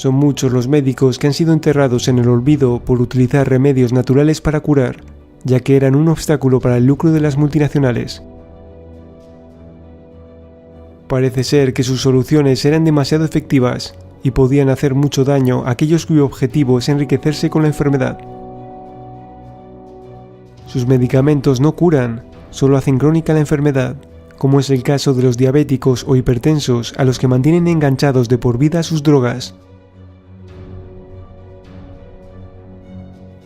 Son muchos los médicos que han sido enterrados en el olvido por utilizar remedios naturales para curar, ya que eran un obstáculo para el lucro de las multinacionales. Parece ser que sus soluciones eran demasiado efectivas y podían hacer mucho daño a aquellos cuyo objetivo es enriquecerse con la enfermedad. Sus medicamentos no curan, solo hacen crónica la enfermedad, como es el caso de los diabéticos o hipertensos a los que mantienen enganchados de por vida a sus drogas.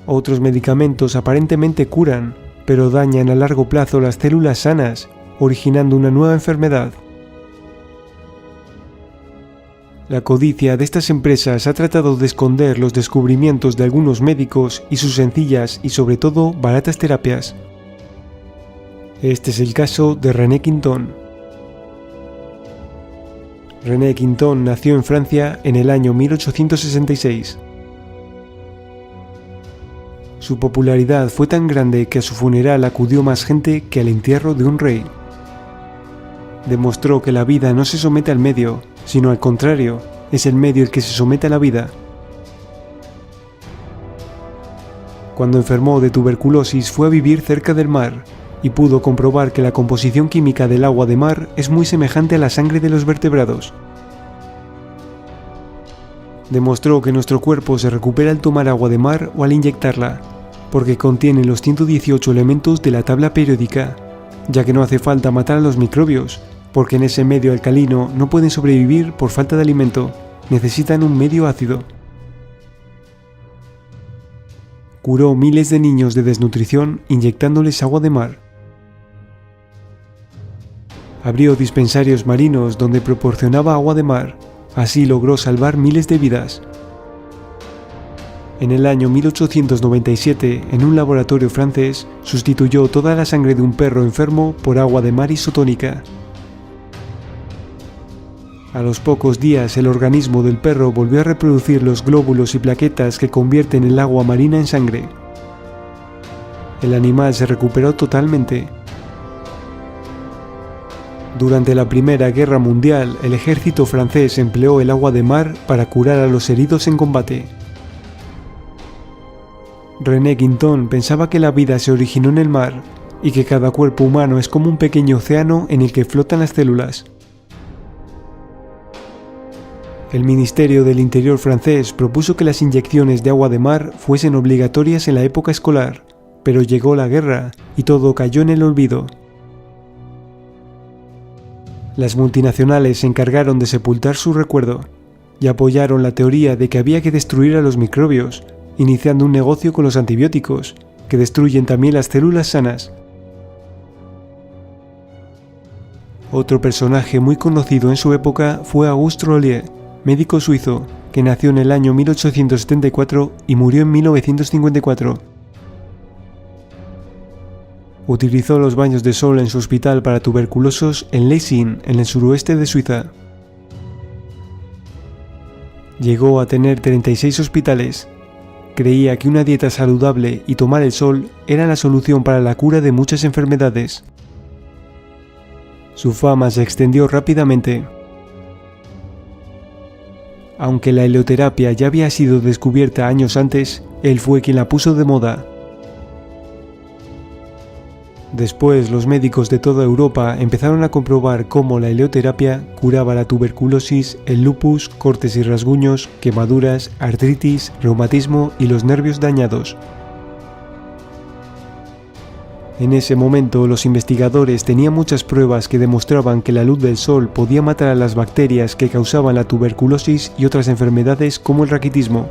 Otros medicamentos aparentemente curan, pero dañan a largo plazo las células sanas, originando una nueva enfermedad. La codicia de estas empresas ha tratado de esconder los descubrimientos de algunos médicos y sus sencillas y sobre todo baratas terapias. Este es el caso de René Quinton. René Quinton nació en Francia en el año 1866. Su popularidad fue tan grande que a su funeral acudió más gente que al entierro de un rey. Demostró que la vida no se somete al medio, sino al contrario, es el medio el que se somete a la vida. Cuando enfermó de tuberculosis fue a vivir cerca del mar y pudo comprobar que la composición química del agua de mar es muy semejante a la sangre de los vertebrados. Demostró que nuestro cuerpo se recupera al tomar agua de mar o al inyectarla, porque contiene los 118 elementos de la tabla periódica, ya que no hace falta matar a los microbios, porque en ese medio alcalino no pueden sobrevivir por falta de alimento, necesitan un medio ácido. Curó miles de niños de desnutrición inyectándoles agua de mar. Abrió dispensarios marinos donde proporcionaba agua de mar, así logró salvar miles de vidas. En el año 1897, en un laboratorio francés, sustituyó toda la sangre de un perro enfermo por agua de mar isotónica. A los pocos días, el organismo del perro volvió a reproducir los glóbulos y plaquetas que convierten el agua marina en sangre. El animal se recuperó totalmente. Durante la Primera Guerra Mundial, el ejército francés empleó el agua de mar para curar a los heridos en combate. René Quinton pensaba que la vida se originó en el mar y que cada cuerpo humano es como un pequeño océano en el que flotan las células. El Ministerio del Interior francés propuso que las inyecciones de agua de mar fuesen obligatorias en la época escolar, pero llegó la guerra y todo cayó en el olvido. Las multinacionales se encargaron de sepultar su recuerdo y apoyaron la teoría de que había que destruir a los microbios, iniciando un negocio con los antibióticos, que destruyen también las células sanas. Otro personaje muy conocido en su época fue Auguste Rollier, médico suizo, que nació en el año 1874 y murió en 1954. Utilizó los baños de sol en su hospital para tuberculosos en Leysin, en el suroeste de Suiza. Llegó a tener 36 hospitales. Creía que una dieta saludable y tomar el sol era la solución para la cura de muchas enfermedades. Su fama se extendió rápidamente. Aunque la helioterapia ya había sido descubierta años antes, él fue quien la puso de moda. Después, los médicos de toda Europa empezaron a comprobar cómo la helioterapia curaba la tuberculosis, el lupus, cortes y rasguños, quemaduras, artritis, reumatismo y los nervios dañados. En ese momento, los investigadores tenían muchas pruebas que demostraban que la luz del sol podía matar a las bacterias que causaban la tuberculosis y otras enfermedades como el raquitismo.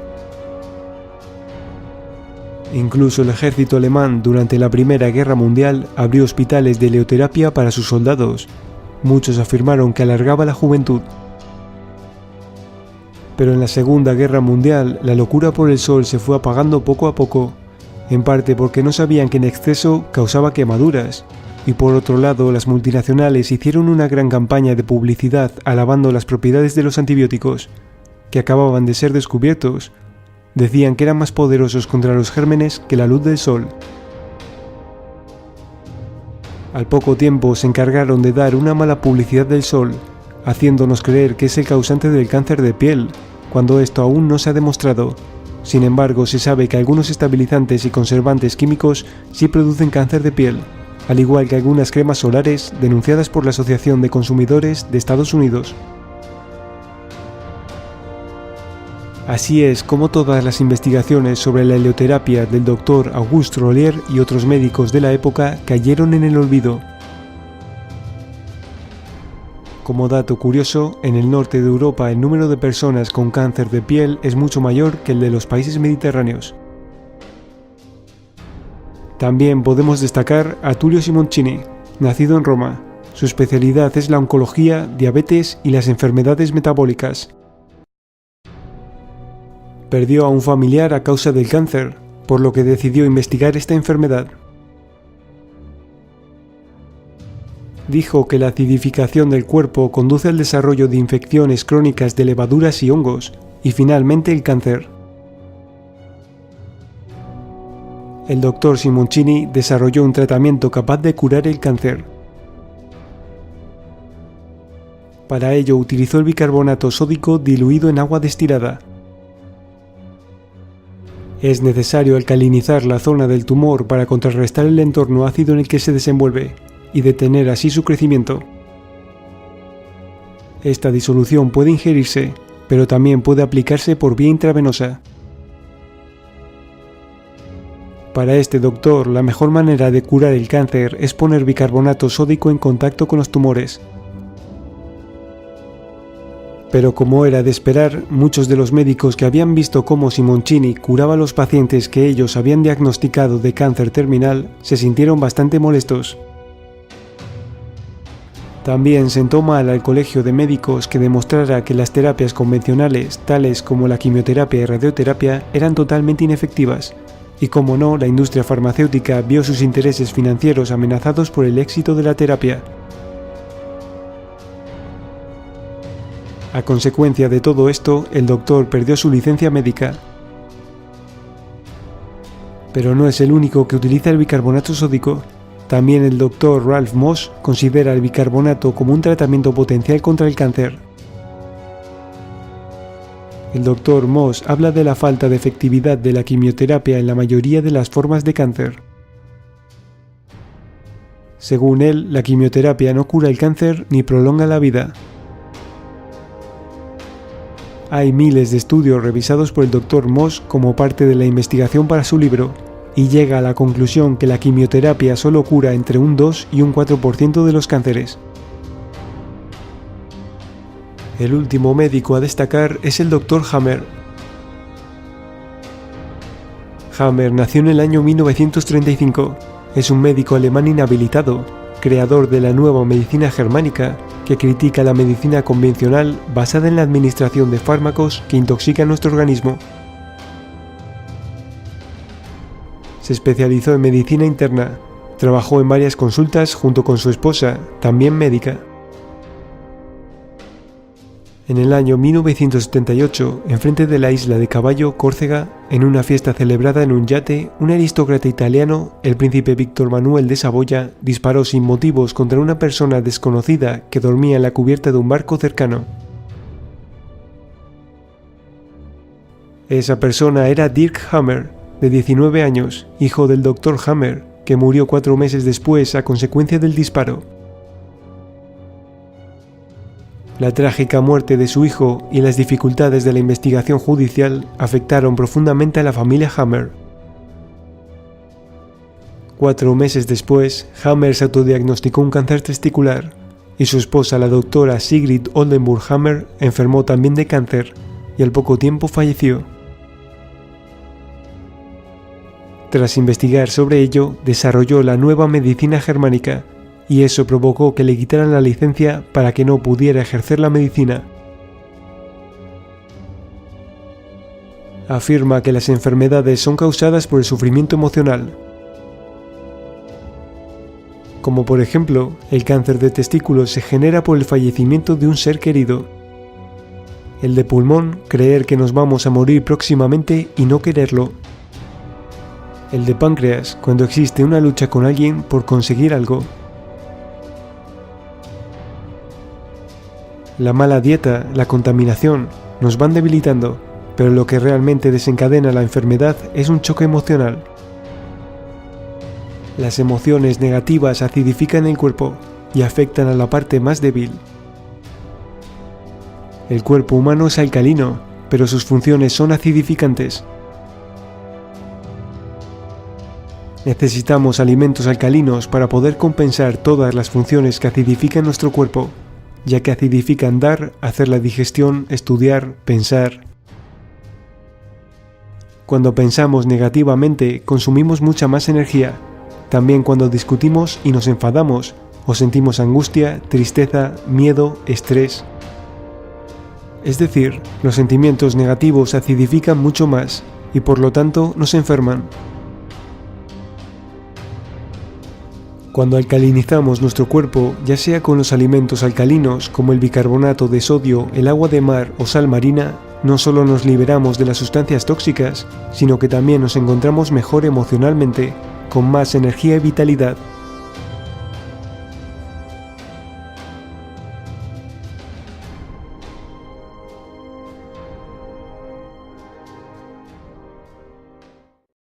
Incluso el ejército alemán durante la Primera Guerra Mundial abrió hospitales de helioterapia para sus soldados. Muchos afirmaron que alargaba la juventud. Pero en la Segunda Guerra Mundial, la locura por el sol se fue apagando poco a poco, en parte porque no sabían que en exceso causaba quemaduras, y por otro lado las multinacionales hicieron una gran campaña de publicidad alabando las propiedades de los antibióticos, que acababan de ser descubiertos. Decían que eran más poderosos contra los gérmenes que la luz del sol. Al poco tiempo se encargaron de dar una mala publicidad del sol, haciéndonos creer que es el causante del cáncer de piel, cuando esto aún no se ha demostrado. Sin embargo, se sabe que algunos estabilizantes y conservantes químicos sí producen cáncer de piel, al igual que algunas cremas solares denunciadas por la Asociación de Consumidores de Estados Unidos. Así es como todas las investigaciones sobre la helioterapia del Dr. Auguste Rollier y otros médicos de la época cayeron en el olvido. Como dato curioso, en el norte de Europa el número de personas con cáncer de piel es mucho mayor que el de los países mediterráneos. También podemos destacar a Tullio Simoncini, nacido en Roma. Su especialidad es la oncología, diabetes y las enfermedades metabólicas. Perdió a un familiar a causa del cáncer, por lo que decidió investigar esta enfermedad. Dijo que la acidificación del cuerpo conduce al desarrollo de infecciones crónicas de levaduras y hongos, y finalmente el cáncer. El Dr. Simoncini desarrolló un tratamiento capaz de curar el cáncer. Para ello utilizó el bicarbonato sódico diluido en agua destilada. Es necesario alcalinizar la zona del tumor para contrarrestar el entorno ácido en el que se desenvuelve y detener así su crecimiento. Esta disolución puede ingerirse, pero también puede aplicarse por vía intravenosa. Para este doctor, la mejor manera de curar el cáncer es poner bicarbonato sódico en contacto con los tumores. Pero como era de esperar, muchos de los médicos que habían visto cómo Simoncini curaba a los pacientes que ellos habían diagnosticado de cáncer terminal se sintieron bastante molestos. También sentó mal al colegio de médicos que demostrara que las terapias convencionales, tales como la quimioterapia y radioterapia, eran totalmente inefectivas. Y como no, la industria farmacéutica vio sus intereses financieros amenazados por el éxito de la terapia. A consecuencia de todo esto, el doctor perdió su licencia médica. Pero no es el único que utiliza el bicarbonato sódico. También el doctor Ralph Moss considera el bicarbonato como un tratamiento potencial contra el cáncer. El doctor Moss habla de la falta de efectividad de la quimioterapia en la mayoría de las formas de cáncer. Según él, la quimioterapia no cura el cáncer ni prolonga la vida. Hay miles de estudios revisados por el Dr. Moss como parte de la investigación para su libro, y llega a la conclusión que la quimioterapia solo cura entre un 2 y un 4% de los cánceres. El último médico a destacar es el Dr. Hammer. Hammer nació en el año 1935. Es un médico alemán inhabilitado, creador de la nueva medicina germánica, que critica la medicina convencional basada en la administración de fármacos que intoxican nuestro organismo. Se especializó en medicina interna, trabajó en varias consultas junto con su esposa, también médica. En el año 1978, enfrente de la isla de Cavallo, Córcega, en una fiesta celebrada en un yate, un aristócrata italiano, el príncipe Víctor Manuel de Saboya, disparó sin motivos contra una persona desconocida que dormía en la cubierta de un barco cercano. Esa persona era Dirk Hammer, de 19 años, hijo del Dr. Hammer, que murió 4 meses después a consecuencia del disparo. La trágica muerte de su hijo y las dificultades de la investigación judicial afectaron profundamente a la familia Hammer. 4 meses después, Hammer se autodiagnosticó un cáncer testicular, y su esposa, la doctora Sigrid Oldenburg Hammer, enfermó también de cáncer, y al poco tiempo falleció. Tras investigar sobre ello, desarrolló la nueva medicina germánica, y eso provocó que le quitaran la licencia para que no pudiera ejercer la medicina. Afirma que las enfermedades son causadas por el sufrimiento emocional, como por ejemplo, el cáncer de testículos se genera por el fallecimiento de un ser querido. El de pulmón, creer que nos vamos a morir próximamente y no quererlo. El de páncreas, cuando existe una lucha con alguien por conseguir algo. La mala dieta, la contaminación, nos van debilitando, pero lo que realmente desencadena la enfermedad es un choque emocional. Las emociones negativas acidifican el cuerpo y afectan a la parte más débil. El cuerpo humano es alcalino, pero sus funciones son acidificantes. Necesitamos alimentos alcalinos para poder compensar todas las funciones que acidifican nuestro cuerpo, ya que acidifican dar, hacer la digestión, estudiar, pensar. Cuando pensamos negativamente, consumimos mucha más energía. También cuando discutimos y nos enfadamos, o sentimos angustia, tristeza, miedo, estrés. Es decir, los sentimientos negativos acidifican mucho más y por lo tanto nos enferman. Cuando alcalinizamos nuestro cuerpo, ya sea con los alimentos alcalinos como el bicarbonato de sodio, el agua de mar o sal marina, no solo nos liberamos de las sustancias tóxicas, sino que también nos encontramos mejor emocionalmente, con más energía y vitalidad.